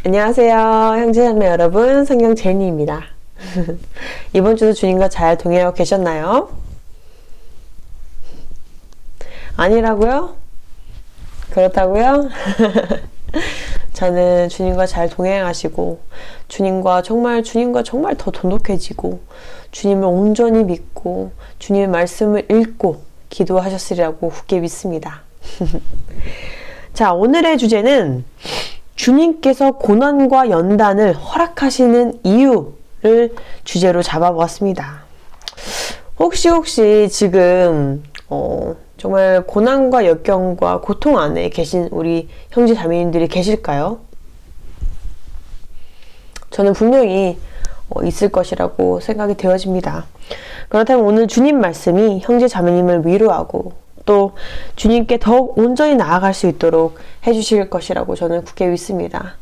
안녕하세요, 형제자매 여러분. 성경 제니입니다. 이번 주도 주님과 잘 동행하고 계셨나요? 아니라고요? 그렇다고요? 저는 주님과 잘 동행하시고 주님과 정말 더 돈독해지고 주님을 온전히 믿고 주님의 말씀을 읽고 기도하셨으리라고 굳게 믿습니다. 자, 오늘의 주제는 주님께서 고난과 연단을 허락하시는 이유를 주제로 잡아보았습니다. 혹시 지금 정말 고난과 역경과 고통 안에 계신 우리 형제 자매님들이 계실까요? 저는 분명히 있을 것이라고 생각이 되어집니다. 그렇다면 오늘 주님 말씀이 형제 자매님을 위로하고 또 주님께 더욱 온전히 나아갈 수 있도록 해주실 것이라고 저는 굳게 믿습니다.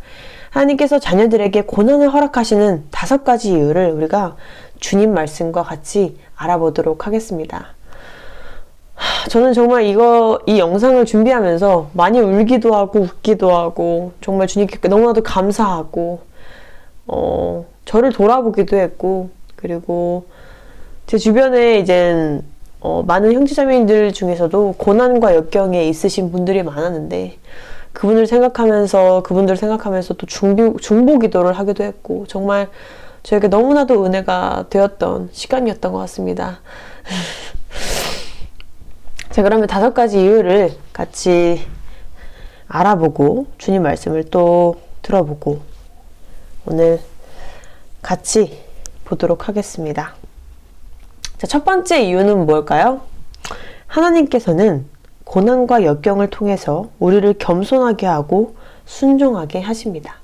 하나님께서 자녀들에게 고난을 허락하시는 5가지 이유를 우리가 주님 말씀과 같이 알아보도록 하겠습니다. 저는 정말 이 영상을 준비하면서 많이 울기도 하고 웃기도 하고 정말 주님께 너무나도 감사하고 저를 돌아보기도 했고, 그리고 제 주변에 이젠 많은 형제자매님들 중에서도 고난과 역경에 있으신 분들이 많았는데 그분들 생각하면서 또 중보 기도를 하기도 했고 정말 저에게 너무나도 은혜가 되었던 시간이었던 것 같습니다. 자, 그러면 5가지 이유를 같이 알아보고 주님 말씀을 또 들어보고 오늘 같이 보도록 하겠습니다. 자, 첫 번째 이유는 뭘까요? 하나님께서는 고난과 역경을 통해서 우리를 겸손하게 하고 순종하게 하십니다.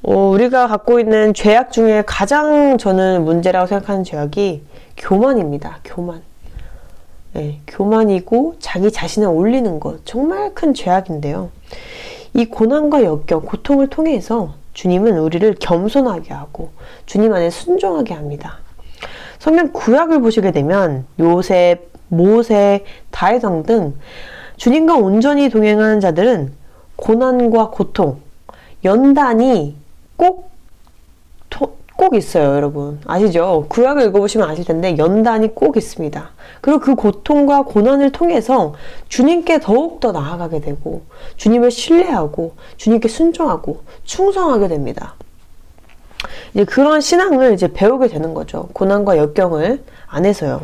우리가 갖고 있는 죄악 중에 가장 저는 문제라고 생각하는 죄악이 교만입니다. 교만. 네, 교만이고 자기 자신을 올리는 것, 정말 큰 죄악인데요. 이 고난과 역경, 고통을 통해서 주님은 우리를 겸손하게 하고 주님 안에 순종하게 합니다. 성경 구약을 보시게 되면 요셉, 모세, 다윗 왕 등 주님과 온전히 동행하는 자들은 고난과 고통, 연단이 꼭 있어요, 여러분. 아시죠? 구약을 읽어보시면 아실 텐데 연단이 꼭 있습니다. 그리고 그 고통과 고난을 통해서 주님께 더욱더 나아가게 되고 주님을 신뢰하고 주님께 순종하고 충성하게 됩니다. 이제 그런 신앙을 이제 배우게 되는 거죠. 고난과 역경을 안에서요.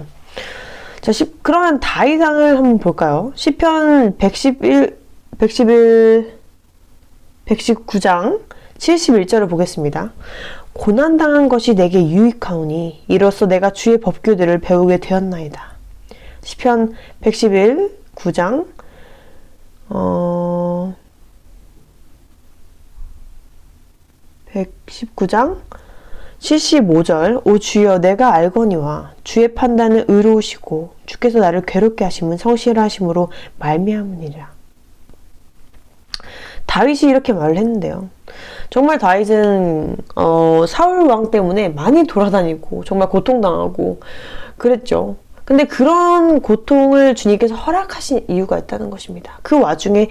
자, 그러면 다윗 왕을 한번 볼까요? 시편 119장 71절을 보겠습니다. 고난당한 것이 내게 유익하오니 이로써 내가 주의 법규들을 배우게 되었나이다. 시편 119장 75절 오 주여 내가 알거니와 주의 판단은 의로우시고 주께서 나를 괴롭게 하심은 성실하심으로 말미암으니라. 다윗이 이렇게 말을 했는데요. 정말 다윗은 사울 왕 때문에 많이 돌아다니고 정말 고통당하고 그랬죠. 근데 그런 고통을 주님께서 허락하신 이유가 있다는 것입니다. 그 와중에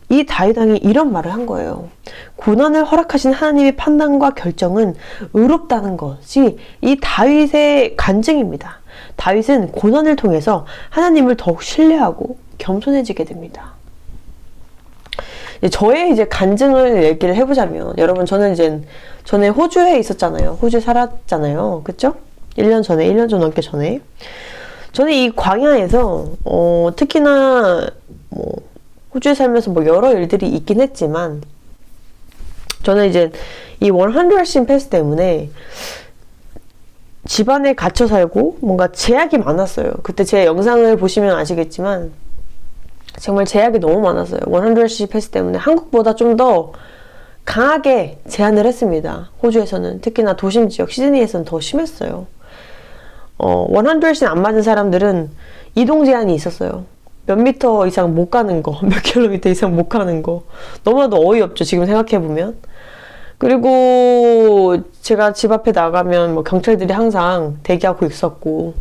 이 다윗 왕이 이런 말을 한 거예요. 고난을 허락하신 하나님의 판단과 결정은 의롭다는 것이 이 다윗의 간증입니다. 다윗은 고난을 통해서 하나님을 더욱 신뢰하고 겸손해지게 됩니다. 저의 이제 간증을 얘기를 해보자면, 여러분, 저는 이제 전에 호주에 있었잖아요. 호주에 살았잖아요. 그쵸? 1년 좀 넘게 전에. 저는 이 광야에서, 특히나, 호주에 살면서 여러 일들이 있긴 했지만, 저는 이제 이 100신 패스 때문에 집안에 갇혀 살고 뭔가 제약이 많았어요. 그때 제 영상을 보시면 아시겠지만, 정말 제약이 너무 많았어요. 100신 패스 때문에 한국보다 좀 더 강하게 제한을 했습니다. 호주에서는. 특히나 도심 지역 시드니에서는 더 심했어요. 100신 안 맞은 사람들은 이동 제한이 있었어요. 몇 미터 이상 못 가는 거, 몇 킬로미터 이상 못 가는 거. 너무나도 어이없죠, 지금 생각해보면. 그리고 제가 집 앞에 나가면 경찰들이 항상 대기하고 있었고,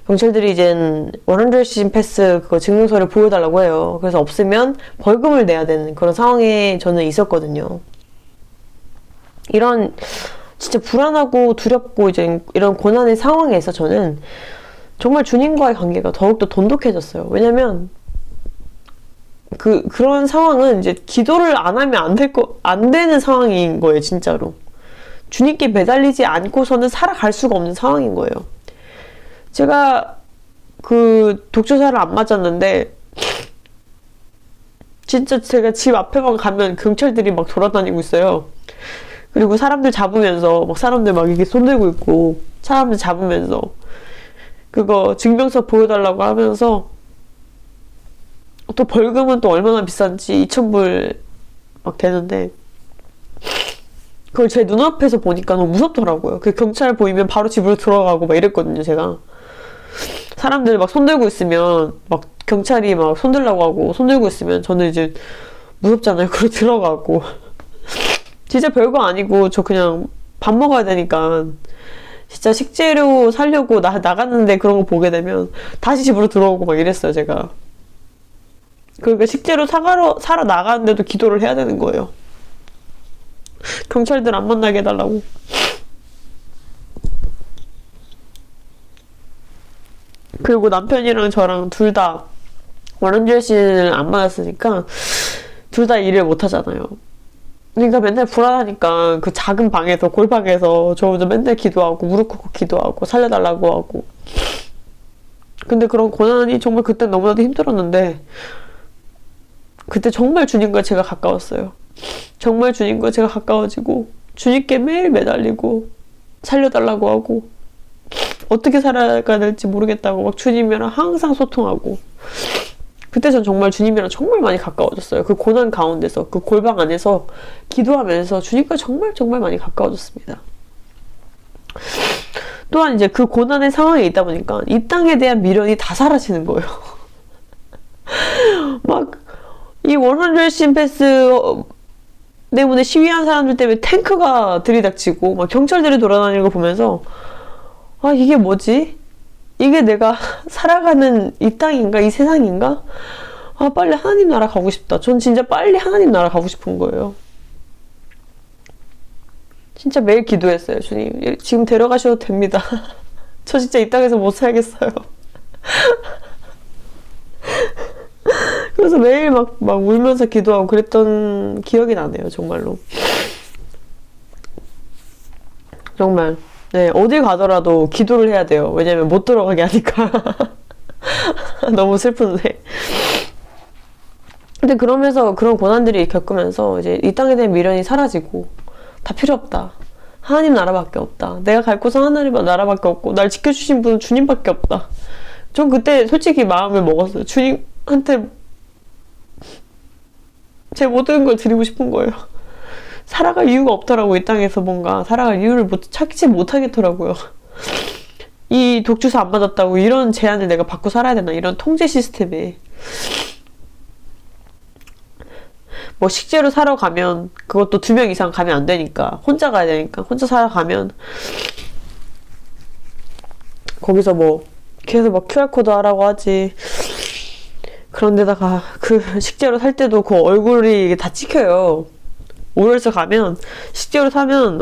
경찰들이 이젠 100신 패스 그거 증명서를 보여달라고 해요. 그래서 없으면 벌금을 내야 되는 그런 상황에 저는 있었거든요. 이런 진짜 불안하고 두렵고 이제 이런 고난의 상황에서 저는 정말 주님과의 관계가 더욱더 돈독해졌어요. 왜냐면 그런 상황은 이제 기도를 안 하면 안 되는 상황인 거예요, 진짜로. 주님께 매달리지 않고서는 살아갈 수가 없는 상황인 거예요. 제가 그 독주사를 안 맞았는데, 진짜 제가 집 앞에만 가면 경찰들이 막 돌아다니고 있어요. 그리고 사람들 잡으면서, 막 사람들 막 이렇게 손들고 있고, 사람들 잡으면서, 그거 증명서 보여달라고 하면서, 또 벌금은 또 얼마나 비싼지 2,000불 막 되는데, 그걸 제 눈앞에서 보니까 너무 무섭더라고요. 그 경찰 보이면 바로 집으로 들어가고 막 이랬거든요, 제가. 사람들 막 손들고 있으면, 막 경찰이 막 손들라고 하고 손들고 있으면 저는 이제 무섭잖아요. 그걸 들어가고. 진짜 별거 아니고 저 그냥 밥 먹어야 되니까 진짜 식재료 사려고 나갔는데 그런 거 보게 되면 다시 집으로 들어오고 막 이랬어요, 제가. 그러니까 식재료 사러 나가는데도 기도를 해야 되는 거예요. 경찰들 안 만나게 해달라고. 그리고 남편이랑 저랑 둘 다 원혼결신을 안 맞았으니까 둘 다 일을 못 하잖아요. 그러니까 맨날 불안하니까 그 작은 방에서, 골방에서 저 혼자 맨날 기도하고 무릎 꿇고 기도하고 살려달라고 하고. 근데 그런 고난이 정말 그때 너무나도 힘들었는데 그때 정말 주님과 제가 가까웠어요. 정말 주님과 제가 가까워지고 주님께 매일 매달리고 살려달라고 하고 어떻게 살아가야 될지 모르겠다고 막 주님이랑 항상 소통하고. 그때 전 정말 주님이랑 정말 많이 가까워졌어요. 그 고난 가운데서, 그 골방 안에서 기도하면서 주님과 정말 정말 많이 가까워졌습니다. 또한 이제 그 고난의 상황에 있다 보니까 이 땅에 대한 미련이 다 사라지는 거예요. 막 이 원혼결신 패스 때문에 시위한 사람들 때문에 탱크가 들이닥치고 막 경찰들이 돌아다니는 거 보면서 아, 이게 뭐지? 이게 내가 살아가는 이 땅인가? 이 세상인가? 아, 빨리 하나님 나라 가고 싶다. 전 진짜 빨리 하나님 나라 가고 싶은 거예요. 진짜 매일 기도했어요. 주님, 지금 데려가셔도 됩니다. 저 진짜 이 땅에서 못 살겠어요. 그래서 매일 막 울면서 기도하고 그랬던 기억이 나네요. 정말로. 정말. 네, 어딜 가더라도 기도를 해야 돼요. 왜냐면 못 들어가게 하니까. 너무 슬픈데. 근데 그러면서 그런 고난들이 겪으면서 이제 이 땅에 대한 미련이 사라지고 다 필요 없다. 하나님 나라밖에 없다. 내가 갈 곳은 하나님 나라밖에 없고 날 지켜주신 분은 주님밖에 없다. 전 그때 솔직히 마음을 먹었어요. 주님한테 제 모든 걸 드리고 싶은 거예요. 살아갈 이유가 없더라고. 이 땅에서 뭔가 살아갈 이유를 찾지 못하겠더라고요. 이 독주사 안 맞았다고 이런 제한을 내가 받고 살아야 되나, 이런 통제 시스템에. 뭐 식재료 사러 가면 그것도 2명 이상 가면 안 되니까, 혼자 가야 되니까 혼자 사러 가면 거기서 뭐 계속 막 QR코드 하라고 하지. 그런데다가 그 식재료 살 때도 그 얼굴이 다 찍혀요. 오열서 가면 식재료 사면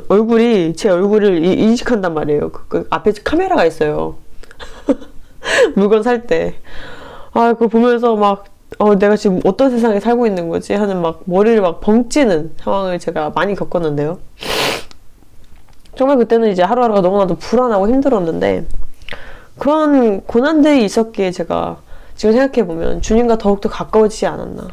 제 얼굴을 인식한단 말이에요. 그 앞에 카메라가 있어요. 물건 살 때. 아, 그거 보면서 막 내가 지금 어떤 세상에 살고 있는 거지 하는 막 머리를 막 벙찌는 상황을 제가 많이 겪었는데요. 정말 그때는 이제 하루하루가 너무나도 불안하고 힘들었는데 그런 고난들이 있었기에 제가 지금 생각해보면 주님과 더욱더 가까워지지 않았나.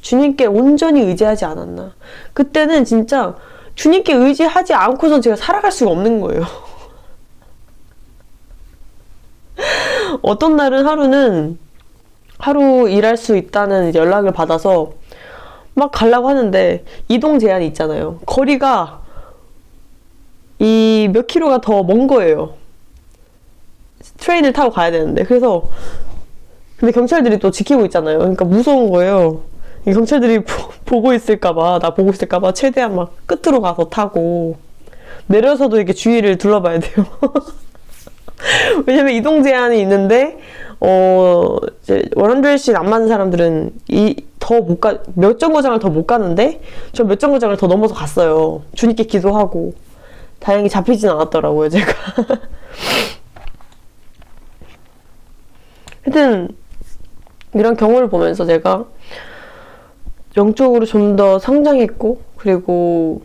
주님께 온전히 의지하지 않았나. 그때는 진짜 주님께 의지하지 않고선 제가 살아갈 수가 없는 거예요. 어떤 날은 하루 일할 수 있다는 연락을 받아서 막 가려고 하는데 이동 제한이 있잖아요. 거리가 이 몇 킬로가 더 먼 거예요. 트레인을 타고 가야 되는데. 근데 경찰들이 또 지키고 있잖아요. 그러니까 무서운 거예요. 이 경찰들이 보고 있을까봐, 나 보고 있을까봐 최대한 막 끝으로 가서 타고 내려서도 이렇게 주위를 둘러봐야 돼요. 왜냐면 이동 제한이 있는데 이제 원혼결신 안 맞는 사람들은 몇 정거장을 더 못 가는데 저 몇 정거장을 더 넘어서 갔어요. 주님께 기도하고. 다행히 잡히진 않았더라고요, 제가. 하여튼 이런 경우를 보면서 제가 영적으로 좀 더 성장했고, 그리고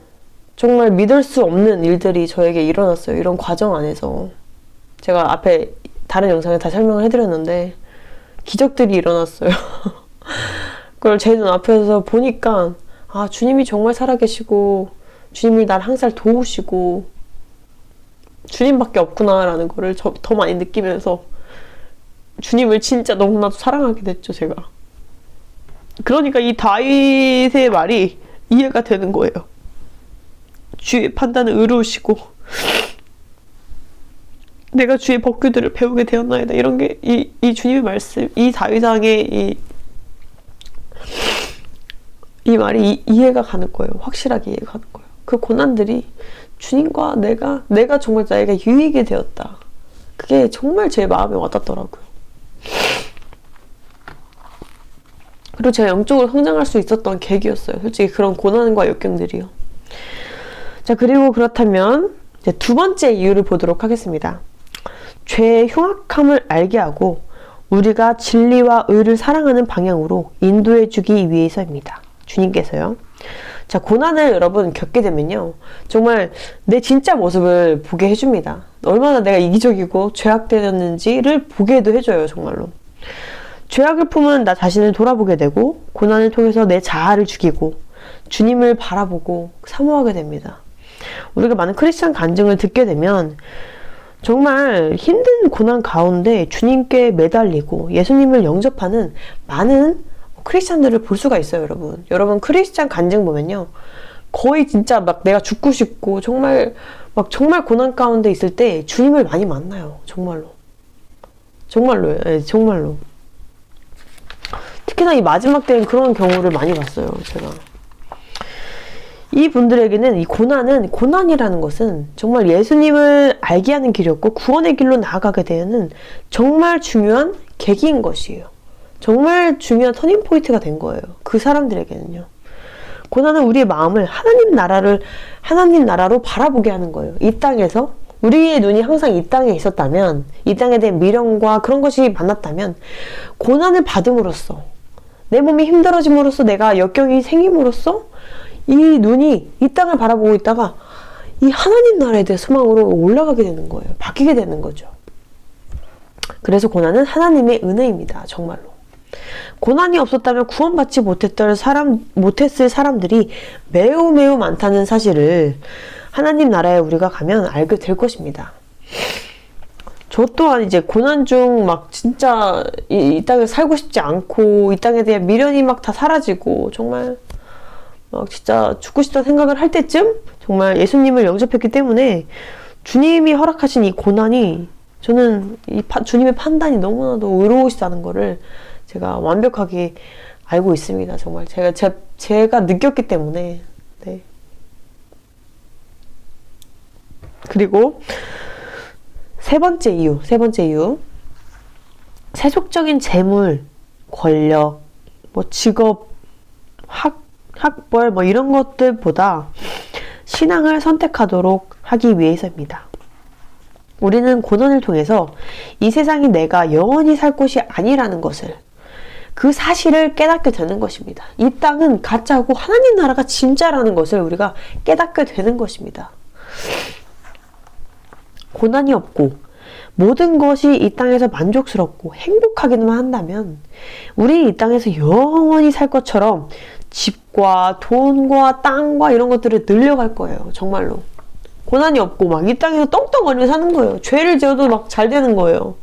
정말 믿을 수 없는 일들이 저에게 일어났어요. 이런 과정 안에서. 제가 앞에 다른 영상에 다 설명을 해드렸는데 기적들이 일어났어요. 그걸 제 눈앞에서 보니까 아, 주님이 정말 살아계시고 주님이 날 항상 도우시고 주님밖에 없구나라는 거를 더 많이 느끼면서 주님을 진짜 너무나도 사랑하게 됐죠, 제가. 그러니까 이 다윗의 말이 이해가 되는 거예요. 주의 판단은 의로우시고 내가 주의 법규들을 배우게 되었나이다. 이런 게 이 주님의 말씀, 이 다윗왕의 이 말이 이해가 가는 거예요. 확실하게 이해가 가는 거예요. 그 고난들이 주님과 내가 정말 나에게 유익이 되었다. 그게 정말 제 마음에 와닿더라고요. 그리고 제가 영적으로 성장할 수 있었던 계기였어요. 솔직히 그런 고난과 역경들이요. 자, 그리고 그렇다면 이제 두 번째 이유를 보도록 하겠습니다. 죄의 흉악함을 알게 하고 우리가 진리와 의를 사랑하는 방향으로 인도해 주기 위해서입니다. 주님께서요. 자, 고난을 여러분 겪게 되면요, 정말 내 진짜 모습을 보게 해줍니다. 얼마나 내가 이기적이고 죄악되었는지를 보게도 해줘요. 정말로. 죄악을 품은 나 자신을 돌아보게 되고 고난을 통해서 내 자아를 죽이고 주님을 바라보고 사모하게 됩니다. 우리가 많은 크리스찬 간증을 듣게 되면 정말 힘든 고난 가운데 주님께 매달리고 예수님을 영접하는 많은 크리스찬들을 볼 수가 있어요, 여러분. 여러분 크리스찬 간증 보면요, 거의 진짜 막 내가 죽고 싶고 정말 고난 가운데 있을 때 주님을 많이 만나요. 정말로요. 네, 정말로. 특히나 이 마지막 때는 그런 경우를 많이 봤어요, 제가. 이 분들에게는 이 고난이라는 것은 정말 예수님을 알게 하는 길이었고 구원의 길로 나아가게 되는 정말 중요한 계기인 것이에요. 정말 중요한 터닝포인트가 된 거예요. 그 사람들에게는요. 고난은 우리의 마음을 하나님 나라로 바라보게 하는 거예요. 이 땅에서 우리의 눈이 항상 이 땅에 있었다면, 이 땅에 대한 미련과 그런 것이 많았다면, 고난을 받음으로써, 내 몸이 힘들어짐으로써, 내가 역경이 생김으로써 이 눈이 이 땅을 바라보고 있다가 이 하나님 나라에 대해 소망으로 올라가게 되는 거예요. 바뀌게 되는 거죠. 그래서 고난은 하나님의 은혜입니다. 정말로. 고난이 없었다면 구원받지 못했을 사람들이 매우 많다는 사실을 하나님 나라에 우리가 가면 알게 될 것입니다. 저 또한 이제 고난 중 막 진짜 이 땅에 살고 싶지 않고 이 땅에 대한 미련이 막 다 사라지고 정말 막 진짜 죽고 싶다는 생각을 할 때쯤 정말 예수님을 영접했기 때문에 주님이 허락하신 이 고난이, 저는 주님의 판단이 너무나도 의로우시다는 거를 제가 완벽하게 알고 있습니다. 정말 제가 느꼈기 때문에. 네. 그리고 세 번째 이유. 세속적인 재물, 권력, 직업, 학벌 이런 것들보다 신앙을 선택하도록 하기 위해서입니다. 우리는 고난을 통해서 이 세상이 내가 영원히 살 곳이 아니라는 것을, 그 사실을 깨닫게 되는 것입니다. 이 땅은 가짜고 하나님 나라가 진짜라는 것을 우리가 깨닫게 되는 것입니다. 고난이 없고 모든 것이 이 땅에서 만족스럽고 행복하기만 한다면 우리 이 땅에서 영원히 살 것처럼 집과 돈과 땅과 이런 것들을 늘려갈 거예요. 정말로. 고난이 없고 이 땅에서 떵떵거리며 사는 거예요. 죄를 지어도 잘 되는 거예요.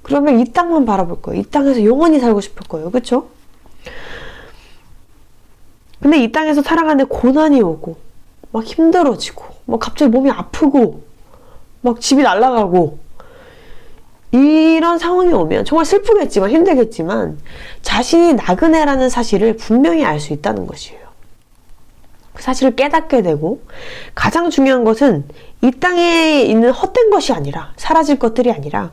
그러면 이 땅만 바라볼 거예요. 이 땅에서 영원히 살고 싶을 거예요. 그쵸? 근데 이 땅에서 살아가는데 고난이 오고 힘들어지고 갑자기 몸이 아프고 집이 날아가고 이런 상황이 오면 정말 슬프겠지만 힘들겠지만 자신이 나그네라는 사실을 분명히 알 수 있다는 것이에요. 그 사실을 깨닫게 되고, 가장 중요한 것은 이 땅에 있는 헛된 것이 아니라, 사라질 것들이 아니라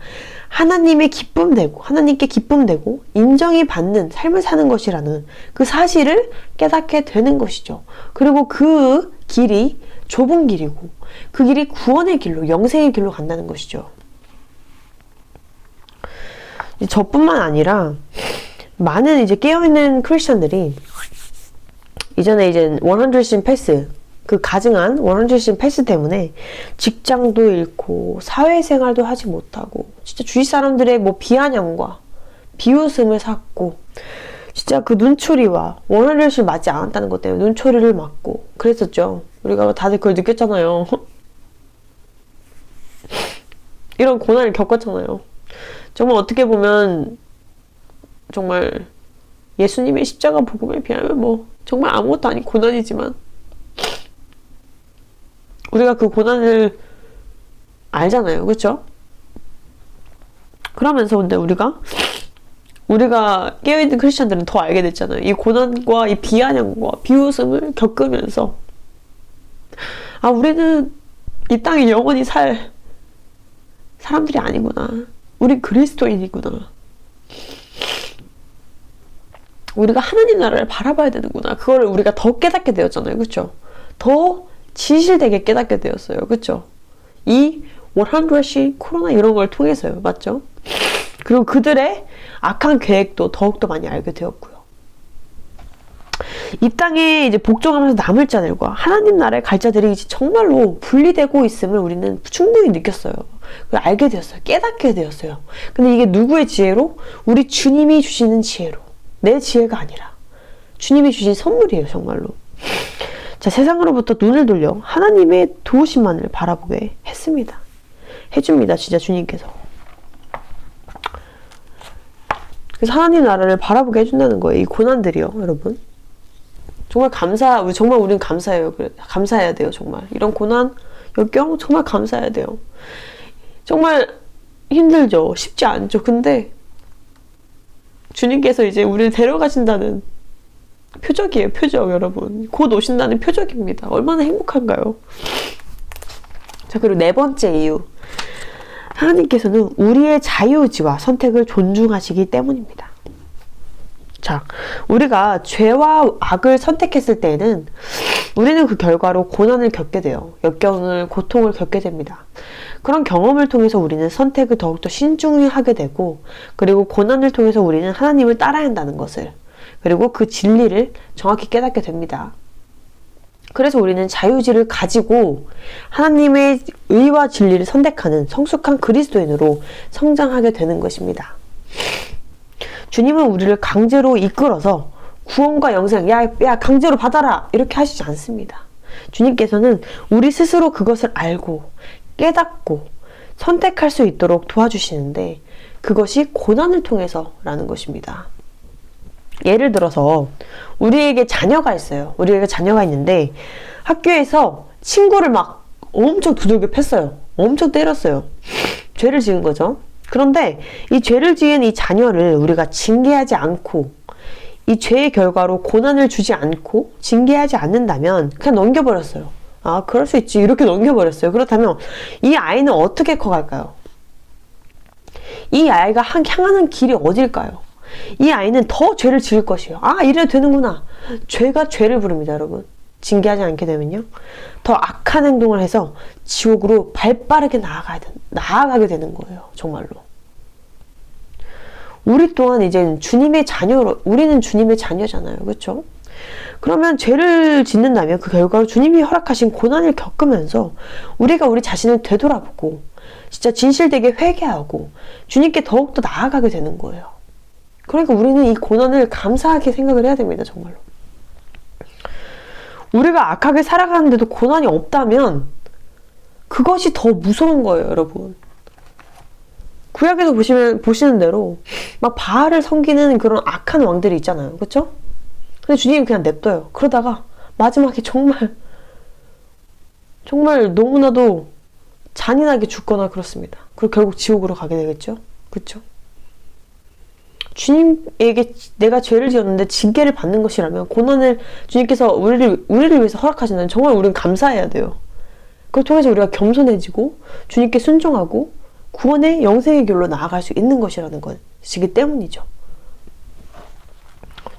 하나님의 기쁨 되고, 하나님께 기쁨 되고 인정이 받는 삶을 사는 것이라는 그 사실을 깨닫게 되는 것이죠. 그리고 그 길이 좁은 길이고, 그 길이 구원의 길로, 영생의 길로 간다는 것이죠. 저뿐만 아니라 많은 이제 깨어있는 크리스천들이 이전에 이제 100신 패스, 그 가증한 100신 패스 때문에 직장도 잃고 사회생활도 하지 못하고 진짜 주위 사람들의 뭐 비아냥과 비웃음을 샀고, 진짜 그 눈초리와 100신 맞지 않았다는 것 때문에 눈초리를 맞고 그랬었죠. 우리가 다들 그걸 느꼈잖아요. 이런 고난을 겪었잖아요. 정말 어떻게 보면 정말 예수님의 십자가 복음에 비하면 뭐 정말 아무것도 아닌 고난이지만, 우리가 그 고난을 알잖아요. 그렇죠? 그러면서 근데 우리가 깨어있는 크리스천들은 더 알게 됐잖아요. 이 고난과 이 비아냥과 비웃음을 겪으면서, 아, 우리는 이 땅에 영원히 살 사람들이 아니구나. 우리 그리스도인이구나. 우리가 하나님 나라를 바라봐야 되는구나. 그걸 우리가 더 깨닫게 되었잖아요. 그렇죠? 더 진실되게 깨닫게 되었어요. 그렇죠? 이 100신 코로나 이런 걸 통해서요. 맞죠? 그리고 그들의 악한 계획도 더욱더 많이 알게 되었고요. 이 땅에 이제 복종하면서 남을 자들과 하나님 나라에 갈 자들이 이제 정말로 분리되고 있음을 우리는 충분히 느꼈어요. 그걸 알게 되었어요. 깨닫게 되었어요. 근데 이게 누구의 지혜로? 우리 주님이 주시는 지혜로. 내 지혜가 아니라 주님이 주신 선물이에요. 정말로. 자, 세상으로부터 눈을 돌려 하나님의 도우심만을 바라보게 했습니다. 해줍니다. 진짜 주님께서. 그래서 하나님 나라를 바라보게 해준다는 거예요. 이 고난들이요. 여러분. 정말 정말 우리는 감사해요. 감사해야 돼요. 정말. 이런 고난, 역경 정말 감사해야 돼요. 정말 힘들죠. 쉽지 않죠. 근데 주님께서 이제 우리를 데려가신다는 표적이에요. 표적, 여러분. 곧 오신다는 표적입니다. 얼마나 행복한가요? 자, 그리고 네 번째 이유. 하나님께서는 우리의 자유의지와 선택을 존중하시기 때문입니다. 자, 우리가 죄와 악을 선택했을 때에는 우리는 그 결과로 고난을 겪게 돼요. 역경을, 고통을 겪게 됩니다. 그런 경험을 통해서 우리는 선택을 더욱더 신중히 하게 되고, 그리고 고난을 통해서 우리는 하나님을 따라야 한다는 것을, 그리고 그 진리를 정확히 깨닫게 됩니다. 그래서 우리는 자유의지를 가지고 하나님의 의와 진리를 선택하는 성숙한 그리스도인으로 성장하게 되는 것입니다. 주님은 우리를 강제로 이끌어서 구원과 영생, 야 강제로 받아라 이렇게 하시지 않습니다. 주님께서는 우리 스스로 그것을 알고 깨닫고 선택할 수 있도록 도와주시는데, 그것이 고난을 통해서라는 것입니다. 예를 들어서 우리에게 자녀가 있어요. 우리에게 자녀가 있는데 학교에서 친구를 막 엄청 두들겨 팼어요. 엄청 때렸어요. 죄를 지은 거죠. 그런데 이 죄를 지은 이 자녀를 우리가 징계하지 않고, 이 죄의 결과로 고난을 주지 않고 징계하지 않는다면 그냥 넘겨버렸어요. 아, 그럴 수 있지. 이렇게 넘겨버렸어요. 그렇다면 이 아이는 어떻게 커갈까요? 이 아이가 향하는 길이 어딜까요? 이 아이는 더 죄를 지을 것이에요. 아, 이래도 되는구나. 죄가 죄를 부릅니다, 여러분. 징계하지 않게 되면요. 더 악한 행동을 해서 지옥으로 발빠르게 나아가게 되는 거예요. 정말로. 우리 또한 이제 주님의 자녀로, 우리는 주님의 자녀잖아요. 그렇죠? 그러면 죄를 짓는다면 그 결과로 주님이 허락하신 고난을 겪으면서 우리가 우리 자신을 되돌아보고 진짜 진실되게 회개하고 주님께 더욱더 나아가게 되는 거예요. 그러니까 우리는 이 고난을 감사하게 생각을 해야 됩니다. 정말로. 우리가 악하게 살아가는데도 고난이 없다면 그것이 더 무서운 거예요. 여러분. 구약에서 보시는 대로 막 바알을 섬기는 그런 악한 왕들이 있잖아요. 그렇죠? 근데 주님이 그냥 냅둬요. 그러다가 마지막에 정말 너무나도 잔인하게 죽거나 그렇습니다. 그리고 결국 지옥으로 가게 되겠죠? 그렇죠? 주님에게 내가 죄를 지었는데 징계를 받는 것이라면, 고난을 주님께서 우리를 위해서 허락하시는, 정말 우리는 감사해야 돼요. 그걸 통해서 우리가 겸손해지고 주님께 순종하고 구원의 영생의 길로 나아갈 수 있는 것이라는 것이기 때문이죠.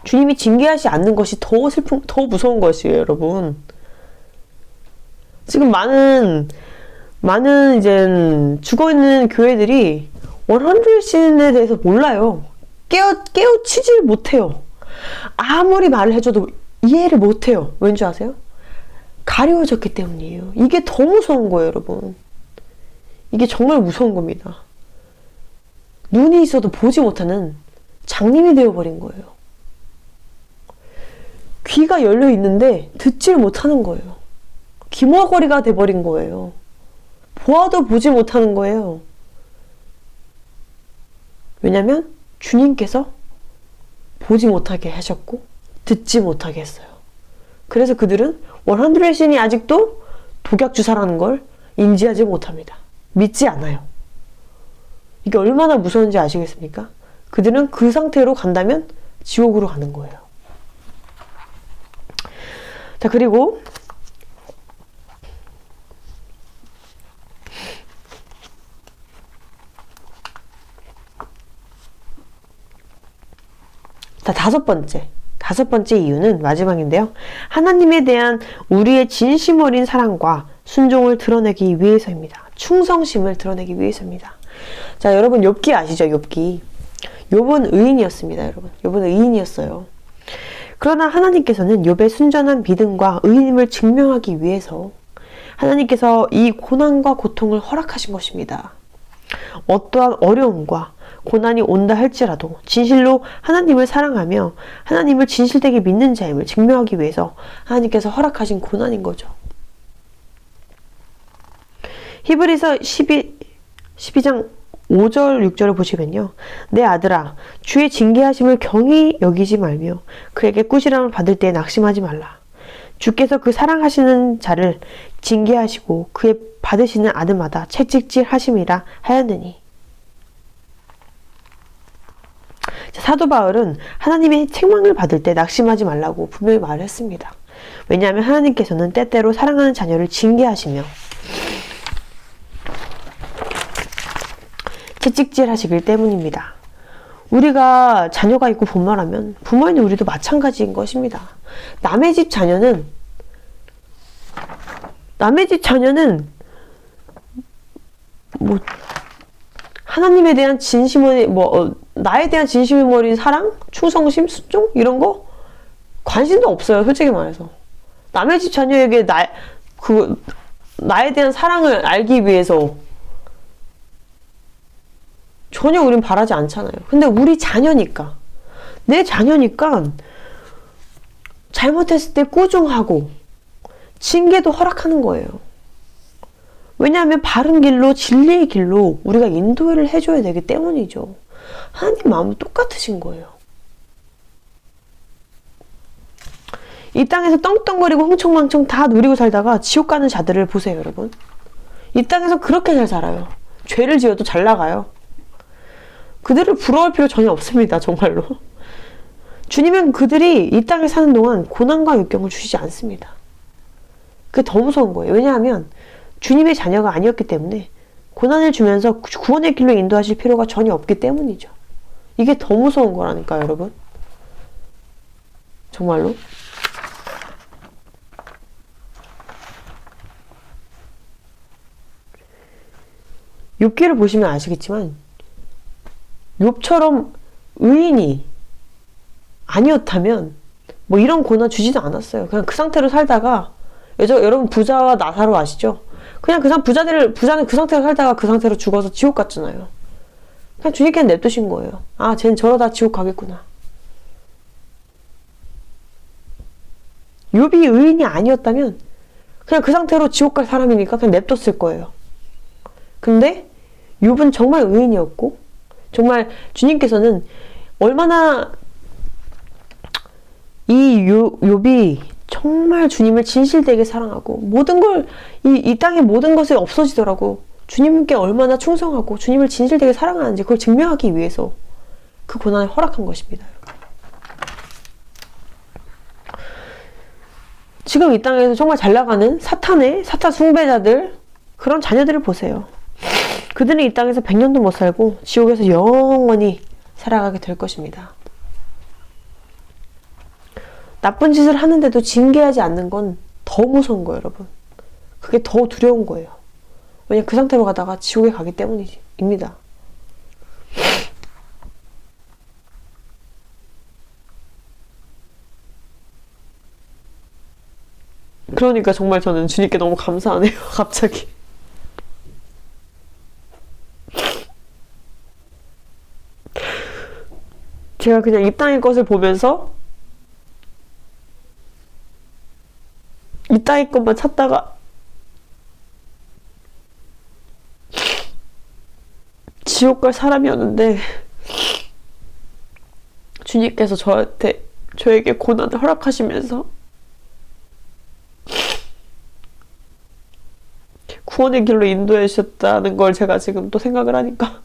주님이 징계하지 않는 것이 더 무서운 것이에요, 여러분. 지금 많은 이제 죽어있는 교회들이 100신에 대해서 몰라요. 깨우치질 못해요. 아무리 말을 해줘도 이해를 못해요. 왠지 아세요? 가려워졌기 때문이에요. 이게 더 무서운 거예요, 여러분. 이게 정말 무서운 겁니다. 눈이 있어도 보지 못하는 장님이 되어버린 거예요. 귀가 열려 있는데 듣질 못하는 거예요. 귀머거리가 돼버린 거예요. 보아도 보지 못하는 거예요. 왜냐면 주님께서 보지 못하게 하셨고 듣지 못하게 했어요. 그래서 그들은 100신이 아직도 독약주사라는 걸 인지하지 못합니다. 믿지 않아요. 이게 얼마나 무서운지 아시겠습니까? 그들은 그 상태로 간다면 지옥으로 가는 거예요. 자, 그리고 다섯 번째 이유는 마지막인데요. 하나님에 대한 우리의 진심 어린 사랑과 순종을 드러내기 위해서입니다. 충성심을 드러내기 위해서입니다. 자, 여러분 욥기 아시죠? 욥은 의인이었습니다. 여러분, 욥은 의인이었어요. 그러나 하나님께서는 욥의 순전한 믿음과 의인임을 증명하기 위해서 하나님께서 이 고난과 고통을 허락하신 것입니다. 어떠한 어려움과 고난이 온다 할지라도 진실로 하나님을 사랑하며 하나님을 진실되게 믿는 자임을 증명하기 위해서 하나님께서 허락하신 고난인 거죠. 히브리서 12장 5절 6절을 보시면요. 내 아들아, 주의 징계하심을 경히 여기지 말며 그에게 꾸지람을 받을 때에 낙심하지 말라. 주께서 그 사랑하시는 자를 징계하시고 그의 받으시는 아들마다 채찍질 하심이라 하였느니. 사도 바울은 하나님의 책망을 받을 때 낙심하지 말라고 분명히 말을 했습니다. 왜냐하면 하나님께서는 때때로 사랑하는 자녀를 징계하시며 채찍질 하시길 때문입니다. 우리가 자녀가 있고 부모라면 부모인 우리도 마찬가지인 것입니다. 남의 집 자녀는 뭐 하나님에 대한 나에 대한 진심 어린 사랑, 충성심, 순종 이런 거 관심도 없어요. 솔직히 말해서 남의 집 자녀에게 나에 대한 사랑을 알기 위해서 전혀 우린 바라지 않잖아요. 근데 우리 자녀니까, 내 자녀니까 잘못했을 때 꾸중하고 징계도 허락하는 거예요. 왜냐하면 바른 길로, 진리의 길로 우리가 인도를 해줘야 되기 때문이죠. 하나님 마음은 똑같으신 거예요. 이 땅에서 떵떵거리고 흥청망청 다 누리고 살다가 지옥 가는 자들을 보세요, 여러분. 이 땅에서 그렇게 잘 살아요. 죄를 지어도 잘 나가요. 그들을 부러워할 필요 전혀 없습니다, 정말로. 주님은 그들이 이 땅에 사는 동안 고난과 역경을 주시지 않습니다. 그게 더 무서운 거예요. 왜냐하면 주님의 자녀가 아니었기 때문에 고난을 주면서 구원의 길로 인도하실 필요가 전혀 없기 때문이죠. 이게 더 무서운 거라니까요, 여러분. 정말로. 욥기를 보시면 아시겠지만 욥처럼 의인이 아니었다면 뭐 이런 고난 주지도 않았어요. 그냥 그 상태로 살다가, 여러분 부자와 나사로 아시죠? 그냥 부자는 그 상태로 살다가 그 상태로 죽어서 지옥 갔잖아요. 그냥 주님께는 냅두신 거예요. 아, 쟤는 저러다 지옥 가겠구나. 욥이 의인이 아니었다면 그냥 그 상태로 지옥 갈 사람이니까 그냥 냅뒀을 거예요. 근데 욥은 정말 의인이었고, 정말 주님께서는 얼마나 이 욥이 정말 주님을 진실되게 사랑하고 모든 걸, 이 땅의 모든 것이 없어지더라고 주님께 얼마나 충성하고 주님을 진실되게 사랑하는지 그걸 증명하기 위해서 그 고난을 허락한 것입니다. 지금 이 땅에서 정말 잘 나가는 사탄 숭배자들, 그런 자녀들을 보세요. 그들은 이 땅에서 100년도 못 살고 지옥에서 영원히 살아가게 될 것입니다. 나쁜 짓을 하는데도 징계하지 않는 건 더 무서운 거예요, 여러분. 그게 더 두려운 거예요. 왜냐면 그 상태로 가다가 지옥에 가기 때문입니다. 그러니까 정말 저는 주님께 너무 감사하네요. 갑자기. 제가 그냥 이 땅의 것을 보면서 이 땅의 것만 찾다가 지옥 갈 사람이었는데 주님께서 저에게 고난을 허락하시면서 구원의 길로 인도해 주셨다는 걸 제가 지금 또 생각을 하니까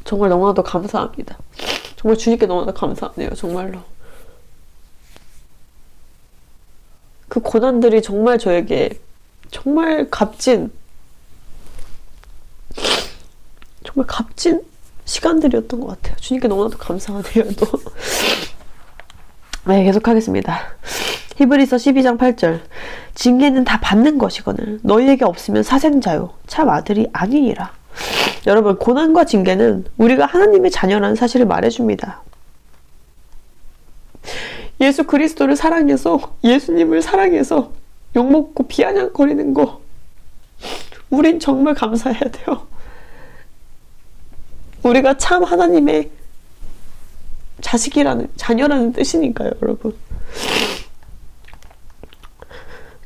정말 너무나도 감사합니다. 정말 주님께 너무나도 감사하네요. 정말로. 그 고난들이 정말 저에게 정말 값진 시간들이었던 것 같아요. 주님께 너무나도 감사하네요. 또. 네, 계속하겠습니다. 히브리서 12장 8절. 징계는 다 받는 것이거늘 너희에게 없으면 사생자요 참 아들이 아니니라. 여러분, 고난과 징계는 우리가 하나님의 자녀라는 사실을 말해줍니다. 예수 그리스도를 사랑해서, 예수님을 사랑해서 욕먹고 비아냥거리는 거, 우린 정말 감사해야 돼요. 우리가 참 하나님의 자녀라는 뜻이니까요, 여러분.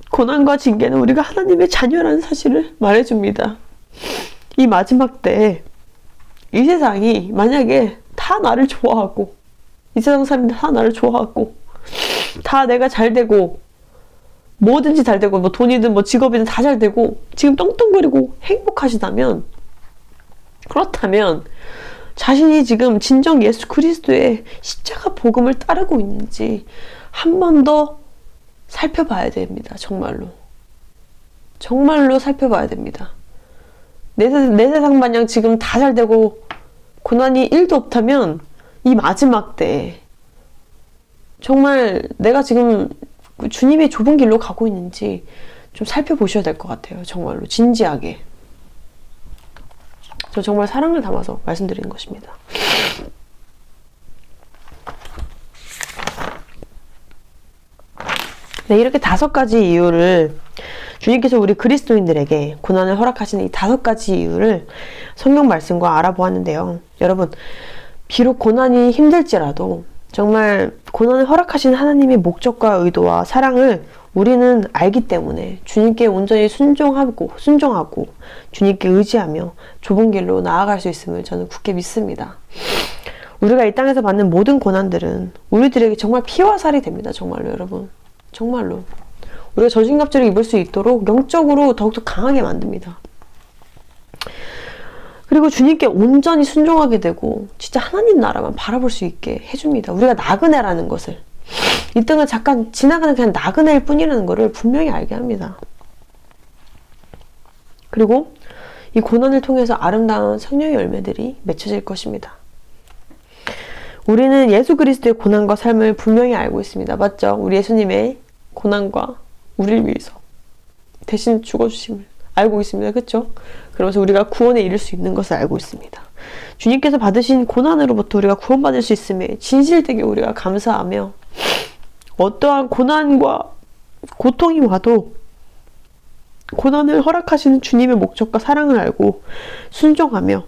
고난과 징계는 우리가 하나님의 자녀라는 사실을 말해줍니다. 이 마지막 때에 이 세상이 만약에 다 나를 좋아하고, 이 세상 사람들이 다 나를 좋아하고, 다 내가 잘 되고, 뭐든지 잘 되고, 뭐 돈이든 뭐 직업이든 다 잘 되고, 지금 떵떵거리고 행복하시다면, 그렇다면 자신이 지금 진정 예수 그리스도의 십자가 복음을 따르고 있는지 한 번 더 살펴봐야 됩니다. 정말로. 정말로 살펴봐야 됩니다. 내 세상 마냥 지금 다 잘 되고 고난이 1도 없다면 이 마지막 때 정말 내가 지금 주님의 좁은 길로 가고 있는지 좀 살펴보셔야 될 것 같아요. 정말로 진지하게. 저 정말 사랑을 담아서 말씀드리는 것입니다. 네, 이렇게 5가지 이유를 주님께서 우리 그리스도인들에게 고난을 허락하시는 이 5가지 이유를 성경 말씀과 알아보았는데요. 여러분, 비록 고난이 힘들지라도 정말 고난을 허락하신 하나님의 목적과 의도와 사랑을 우리는 알기 때문에 주님께 온전히 순종하고 주님께 의지하며 좁은 길로 나아갈 수 있음을 저는 굳게 믿습니다. 우리가 이 땅에서 받는 모든 고난들은 우리들에게 정말 피와 살이 됩니다. 정말로 여러분. 정말로. 우리가 전신갑주를 입을 수 있도록 영적으로 더욱더 강하게 만듭니다. 그리고 주님께 온전히 순종하게 되고 진짜 하나님 나라만 바라볼 수 있게 해줍니다. 우리가 나그네라는 것을, 이 땅을 잠깐 지나가는 그냥 나그네일 뿐이라는 것을 분명히 알게 합니다. 그리고 이 고난을 통해서 아름다운 성령의 열매들이 맺혀질 것입니다. 우리는 예수 그리스도의 고난과 삶을 분명히 알고 있습니다. 맞죠? 우리 예수님의 고난과 우리를 위해서 대신 죽어주심을 알고 있습니다. 그렇죠? 그러면서 우리가 구원에 이를 수 있는 것을 알고 있습니다. 주님께서 받으신 고난으로부터 우리가 구원받을 수 있음에 진실되게 우리가 감사하며, 어떠한 고난과 고통이 와도 고난을 허락하시는 주님의 목적과 사랑을 알고 순종하며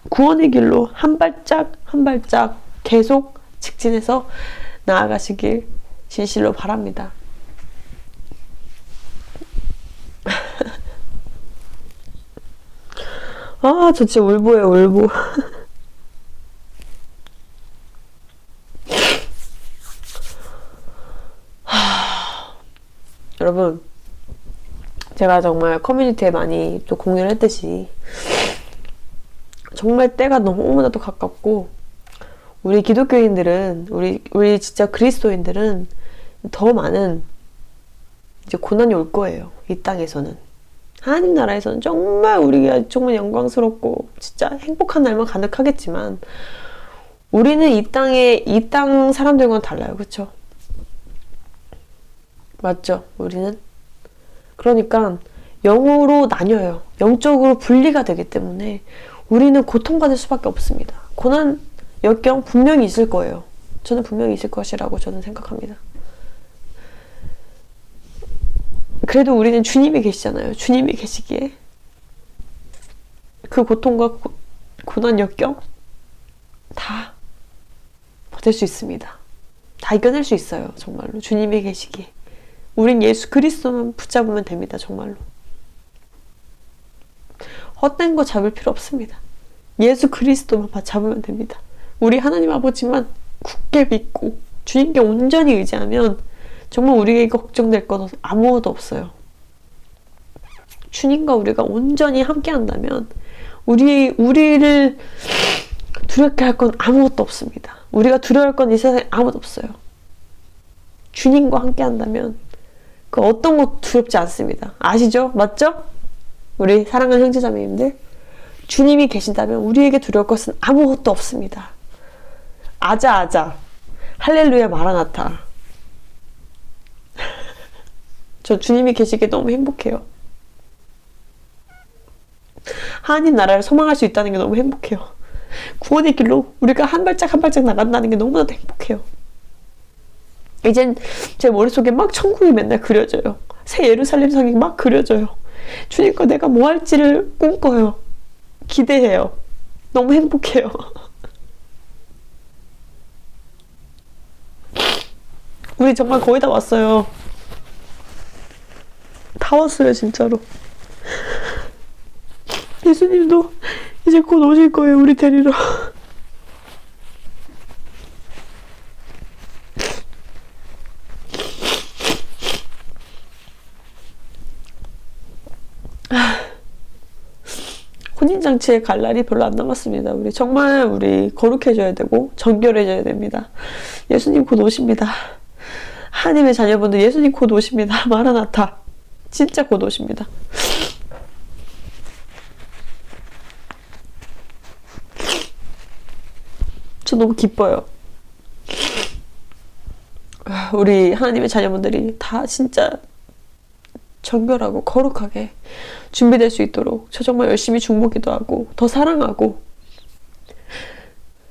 구원의 길로 한 발짝 한 발짝 계속 직진해서 나아가시길 진실로 바랍니다. 아, 저 진짜 울보예요, 울보. 제가 정말 커뮤니티에 많이 또 공유를 했듯이 정말 때가 너무나도 가깝고 우리 기독교인들은 우리 진짜 그리스도인들은 더 많은 이제 고난이 올 거예요. 이 땅에서는. 하나님 나라에서는 정말 우리가 정말 영광스럽고 진짜 행복한 날만 가득하겠지만 우리는 이 땅 사람들과는 달라요. 그쵸? 맞죠? 우리는? 그러니까 영으로 나뉘어요. 영적으로 분리가 되기 때문에 우리는 고통받을 수밖에 없습니다. 고난, 역경 분명히 있을 거예요. 저는 분명히 있을 것이라고 저는 생각합니다. 그래도 우리는 주님이 계시잖아요. 주님이 계시기에 그 고통과 고난, 역경 다 버틸 수 있습니다. 다 이겨낼 수 있어요. 정말로. 주님이 계시기에. 우린 예수 그리스도만 붙잡으면 됩니다. 정말로. 헛된 거 잡을 필요 없습니다. 예수 그리스도만 잡으면 됩니다. 우리 하나님 아버지만 굳게 믿고 주님께 온전히 의지하면 정말 우리에게 걱정될 건 아무것도 없어요. 주님과 우리가 온전히 함께 한다면 우리를 두렵게 할 건 아무것도 없습니다. 우리가 두려워할 건 이 세상에 아무것도 없어요. 주님과 함께 한다면 그 어떤 것도 두렵지 않습니다. 아시죠? 맞죠? 우리 사랑하는 형제자매님들, 주님이 계신다면 우리에게 두려울 것은 아무것도 없습니다. 아자 할렐루야 마라나타. 저 주님이 계시기에 너무 행복해요. 하나님 나라를 소망할 수 있다는 게 너무 행복해요. 구원의 길로 우리가 한 발짝 한 발짝 나간다는 게 너무나도 행복해요. 이젠 제 머릿속에 막 천국이 맨날 그려져요. 새 예루살렘 성이 막 그려져요. 주님과 내가 뭐 할지를 꿈꿔요. 기대해요. 너무 행복해요. 우리 정말 거의 다 왔어요. 다 왔어요, 진짜로. 예수님도 이제 곧 오실 거예요, 우리 데리러. 혼인잔치에 갈 날이 별로 안 남았습니다. 우리 거룩해져야 되고 정결해져야 됩니다. 예수님 곧 오십니다. 하나님의 자녀분들 예수님 곧 오십니다. 마라나타. 진짜 곧 오십니다. 저 너무 기뻐요. 우리 하나님의 자녀분들이 다 진짜 정결하고 거룩하게 준비될 수 있도록 저 정말 열심히 중보기도 하고 더 사랑하고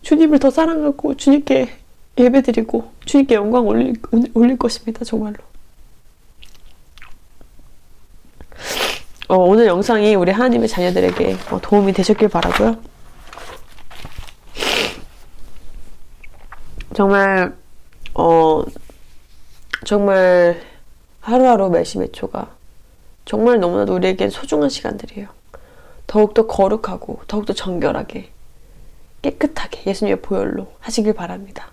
주님을 더 사랑하고 주님께 예배드리고 주님께 영광 올릴 것입니다. 정말로. 오늘 영상이 우리 하나님의 자녀들에게 도움이 되셨길 바라고요. 정말 하루하루 매시 몇 초가 정말 너무나도 우리에겐 소중한 시간들이에요. 더욱더 거룩하고 더욱더 정결하게 깨끗하게 예수님의 보혈로 하시길 바랍니다.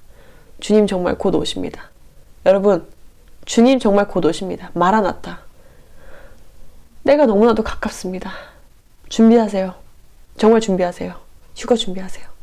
주님 정말 곧 오십니다. 여러분, 주님 정말 곧 오십니다. 마라나타. 때가 너무나도 가깝습니다. 준비하세요. 정말 준비하세요. 휴가 준비하세요.